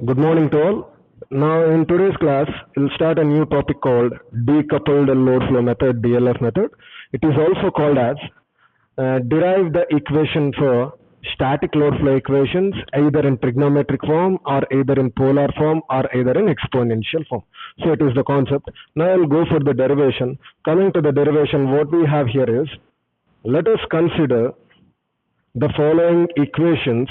Good morning to all. Now in today's class, we'll start a new topic called decoupled load flow method, DLF method. It is also called as derive the equation for static load flow equations either in trigonometric form or either in polar form or either in exponential form. So it is the concept. Now I'll go for the derivation. Coming to the derivation, what we have here is, let us consider the following equations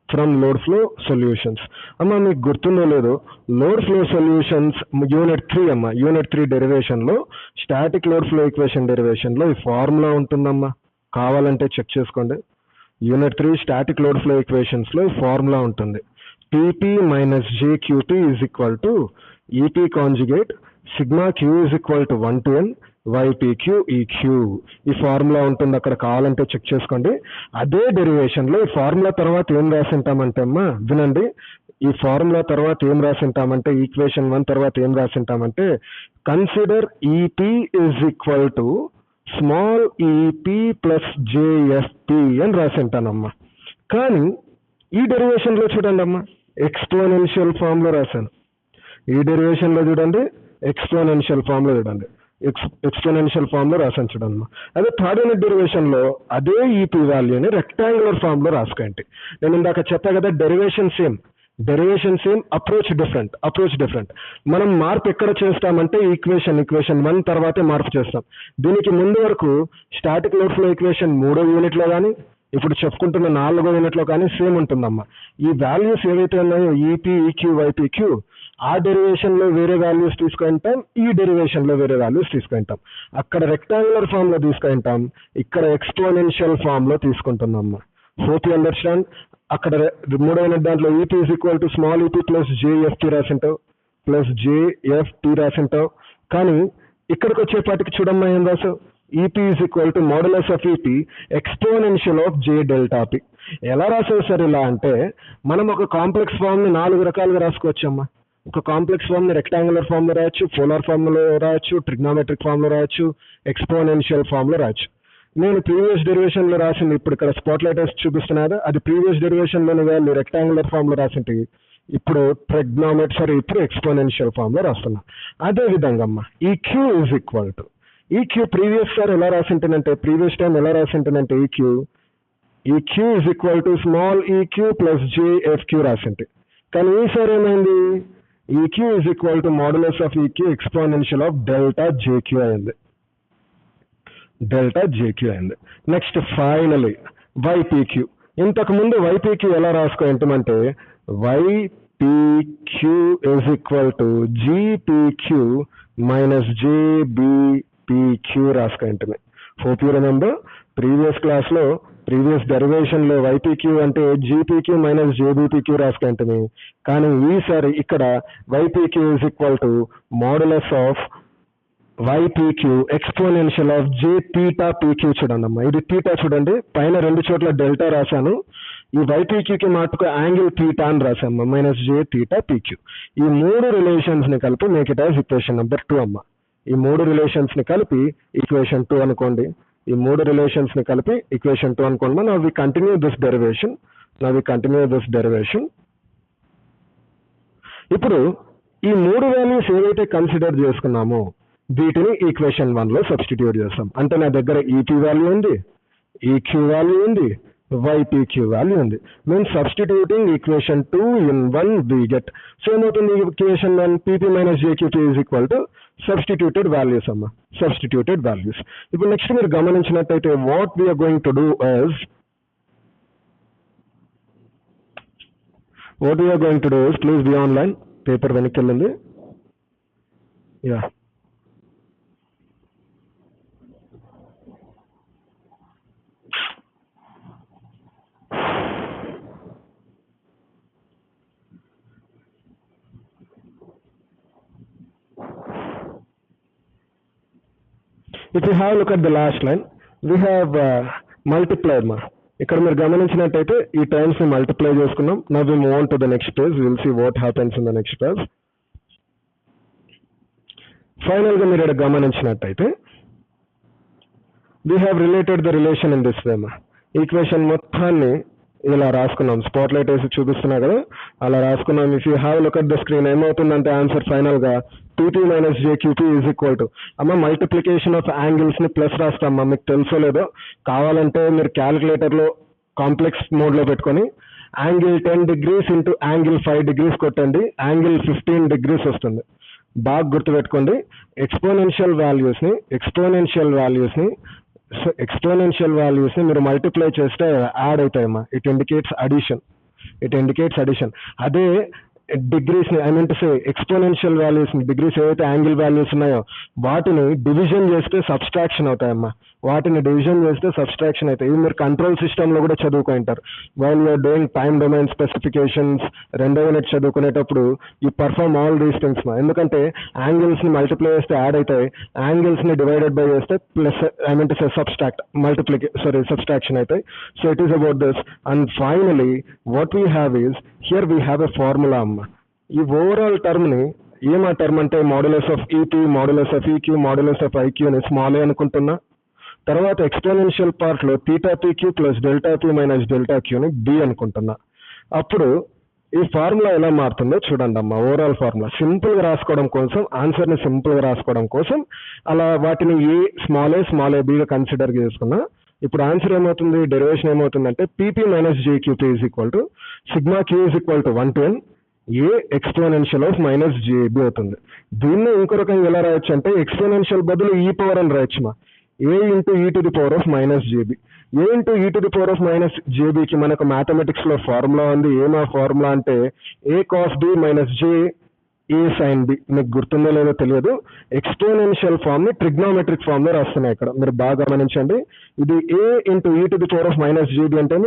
from load flow solutions. అమ్మ మీకు గుర్తుందో లేదో, load flow solutions unit 3 derivation లో static load flow equation derivation లో ఈ formula ఉంటుందమ్మా, కావాలంటే check చేసుకోండి. Unit 3 static load flow equations లో ఈ ఫార్ములా ఉంటుంది. TP minus JQP is equal to EP conjugate sigma Q is equal to 1 to n YPQ EQ. ఈ ఫార్ములా ఉంటుంది, అక్కడ కావాలంటే చెక్ చేసుకోండి. అదే డెరివేషన్ లో ఈ ఫార్ములా తర్వాత ఏం రాసింటామంటే అమ్మా వినండి, ఈ ఫార్ములా తర్వాత ఏం రాసింటామంటే ఈక్వేషన్ 1 తర్వాత ఏం రాసింటామంటే consider EP is equal to small EP plus JFP అని రాసింటానమ్మా. కానీ ఈ డెరివేషన్ లో చూడండి అమ్మా, ఎక్స్పోనెన్షియల్ ఫామ్ లో రాశాను. ఈ డెరివేషన్ లో చూడండి, ఎక్స్పోనెన్షియల్ ఫామ్ లో చూడండి, ఎక్స్పోనెన్షియల్ ఫామ్ లో రాసాను చూడమ్మా. అదే థర్డ్ యూనిట్ డెరివేషన్ లో అదే ఈపీ వాల్యూని రెక్టాంగులర్ ఫామ్ లో రాసుకోండి. నేను ఇందాక చెప్పా కదా, డెరివేషన్ సేమ్, అప్రోచ్ డిఫరెంట్. మనం మార్పు ఎక్కడ చేస్తామంటే ఈక్వేషన్ 1 తర్వాతే మార్పు చేస్తాం. దీనికి ముందు వరకు స్టాటిక్ లోడ్ ఫ్లో ఈక్వేషన్ 3వ యూనిట్ లో కానీ ఇప్పుడు చెప్పుకుంటున్న 4వ యూనిట్ లో కానీ సేమ్ ఉంటుందమ్మా. ఈ వాల్యూస్ ఏవైతే ఉన్నాయో ఈపీ, ఈక్యూ, వైపీక్యూ, ఆ డెరివేషన్ లో వేరే వాల్యూస్ తీసుకుంటాం, ఈ డెరివేషన్ లో వేరే వాల్యూస్ తీసుకుంటాం. అక్కడ రెక్టాంగులర్ ఫామ్ లో తీసుకుంటాం, ఇక్కడ ఎక్స్పోనెన్షియల్ ఫామ్ లో తీసుకుంటున్నాం. Hope you understand. అక్కడ 3వ దాంట్లో EP is equal to small EP plus JFT రాసింటావు. కానీ ఇక్కడికి వచ్చేపాటికి చూడమ్మా ఏం రాసావు, EP is equal to modulus of EP exponential of J delta P. ఎలా రాసావు సార్ ఇలా అంటే, మనం ఒక కాంప్లెక్స్ ఫామ్ ని 4 రకాలుగా రాసుకోవచ్చమ్మా. ఒక కాంప్లెక్స్ ఫామ్ ని రెక్టాంగులర్ ఫామ్ లో రాయొచ్చు, పోలార్ ఫామ్ లో రాయొచ్చు, ట్రిగ్నోమెట్రిక్ ఫామ్ లో రాయొచ్చు, ఎక్స్పోనెన్షియల్ ఫామ్ లో రాయొచ్చు. నేను ప్రీవియస్ డెరివేషన్ లో రాసింది ఇప్పుడు ఇక్కడ స్పాట్ లైట్ వేసి చూపిస్తున్నదా, అది ప్రీవియస్ డెరివేషన్ లోని వాల్యూ రెక్టాంగులర్ ఫామ్ లో రాసింటి, ఇప్పుడు ఇప్పుడు ఎక్స్పోనెన్షియల్ ఫామ్ లో రాస్తున్నా. అదే విధంగా అమ్మా EQ is equal to EQ previous time ఎలా రాసింటనంటే EQ is equal to small EQ plus JFQ రాసింటి. కానీ ఈసారి ఏమైంది, EQ is equal to modulus of EQ exponential of delta JQ అయింది. Next finally YPQ. ఇంతకు ముందు వైపీక్యూ ఎలా రాసుకోంటే YPQ is equal to GPQ minus JBPQ రాసుకోంటే. Hope you remember, previous derivation లో వైపీక్యూ అంటే జీపీక్యూ మైనస్ జేబీపీక్యూ రాసుకుంటుంది. కానీ ఈసారి ఇక్కడ YPQ is equal to modulus of YPQ exponential of J theta PQ. చూడండి అమ్మా, ఇది థీటా చూడండి, పైన 2 చోట్ల డెల్టా రాశాను. ఈ వైపీక్యూకి మాటకు యాంగిల్ థీటా అని రాసాము, మైనస్ జే థీటా పీక్యూ. ఈ 3 రిలేషన్స్ ని కలిపి make it as equation number 2 అమ్మా. ఈ 3 రిలేషన్స్ ని కలిపి ఈక్వేషన్ 2 అనుకోండి. ఈ 3 రిలేషన్స్ ని కలిపి ఈక్వేషన్ 2 అనుకోండి. Now we continue this derivation. ఇప్పుడు ఈ 3 వాల్యూస్ ఏవైతే కన్సిడర్ చేసుకున్నామో వీటిని ఈక్వేషన్ 1 లో సబ్స్టిట్యూట్ చేస్తాం. అంటే నా దగ్గర ఈపీ వాల్యూ ఉంది, ఈక్యూ వాల్యూ ఉంది, వైపీక్యూ వాల్యూ ఉంది. మేము substituting equation 2 in 1 we get. So ఏమవుతుంది, equation 1 PP minus JQP is equal to substituted values అమ్మా, సబ్స్టిట్యూటెడ్ వాల్యూస్. ఇప్పుడు నెక్స్ట్ మీరు గమనించినట్టయితే what we are going to do is please be online. Paper వెనక్కి వెళ్ళింది. Yeah, if you have a look at the last line, we have multiplied ma. ఇక్కడ మీరు గమనించినట్టయితే ఈ టర్మ్స్ ని మల్టిప్లై చేసుకున్నాం. Now we move on to the next page. We will see what happens in the next page. Final గా మీరు ఇక్కడ గమనించినట్టయితే we have related the relation in this way ma. Equation మొత్తాన్ని ఇలా రాసుకున్నాం, స్పాట్ లైట్ వేసి చూపిస్తున్నా కదా, అలా రాసుకున్నాం. If you have look at the screen ఏమవుతుందంటే ఆన్సర్ ఫైనల్ గా PP minus JQP is equal to, అమ్మ మల్టిప్లికేషన్ ఆఫ్ యాంగిల్స్ ని ప్లస్ రాస్తామమ్మా, మీకు తెలుసో లేదో, కావాలంటే మీరు క్యాలిక్యులేటర్ లో కాంప్లెక్స్ మోడ్ లో పెట్టుకొని angle 10 degrees into angle 5 degrees కొట్టండి, యాంగిల్ 15 degrees వస్తుంది. బాగా గుర్తుపెట్టుకోండి, ఎక్స్పోనెన్షియల్ వాల్యూస్ ని మీరు మల్టిప్లై చేస్తే యాడ్ అవుతాయమ్మా. It indicates addition. అదే డిగ్రీస్ ని, I mean to say exponential values ని, డిగ్రీస్ ఏవైతే యాంగిల్ వాల్యూస్ ఉన్నాయో వాటిని డివిజన్ చేస్తే సబ్స్ట్రాక్షన్ అవుతాయమ్మా. ఇవి మీరు కంట్రోల్ సిస్టమ్ లో కూడా చదువుకుంటారు. While you're doing time domain specifications 2వ యూనిట్ చదువుకునేటప్పుడు you perform all these things మా. ఎందుకంటే యాంగిల్స్ ని మల్టిప్లై చేస్తే యాడ్ అవుతాయి, యాంగిల్స్ ని డివైడెడ్ బై చేస్తే plus, I mean to say subtraction అవుతాయి. So it is about this. And finally what we have is, here we have a formula అమ్మా. ఈ ఓవరాల్ టర్మ్ ని ఏమా టర్మ్ అంటే modulus of EP, modulus of EQ, modulus of IQ అని small A అనుకుంటున్నా. తర్వాత exponential part లో theta PQ plus delta P minus delta క్యూని బి అనుకుంటున్నా. అప్పుడు ఈ ఫార్ములా ఎలా మారుతుందో చూడండి అమ్మా. ఓవరాల్ ఫార్ములా సింపుల్ గా రాసుకోవడం కోసం, ఆన్సర్ ని సింపుల్ గా రాసుకోవడం కోసం అలా వాటిని స్మాల్ ఏ బిగా కన్సిడర్ చేసుకున్నా. ఇప్పుడు ఆన్సర్ ఏమవుతుంది, డెరివేషన్ ఏమవుతుందంటే PP minus JQP is equal to sigma Q is equal to 1 to n A exponential of minus JB అవుతుంది. దీన్ని ఇంకో రకంగా ఎలా రాయొచ్చు అంటే ఎక్స్పోనెన్షియల్ బదులు ఈ పవర్ అని రాయొచ్చు మా. A into E to the power of minus JB. A into E to the power of minus జేబికి మనకు మ్యాథమెటిక్స్ లో ఫార్ములా ఉంది. ఏమా ఫార్ములా అంటే A cos B minus J A sine B. మీకు గుర్తుందో లేదో తెలియదు, ఎక్స్పోనెన్షియల్ ఫామ్ ని ట్రిగ్నోమెట్రిక్ ఫామ్ లో రాస్తున్నాయి ఇక్కడ, మీరు బాగా గమనించండి. ఇది A into E to the power of minus JB అంటే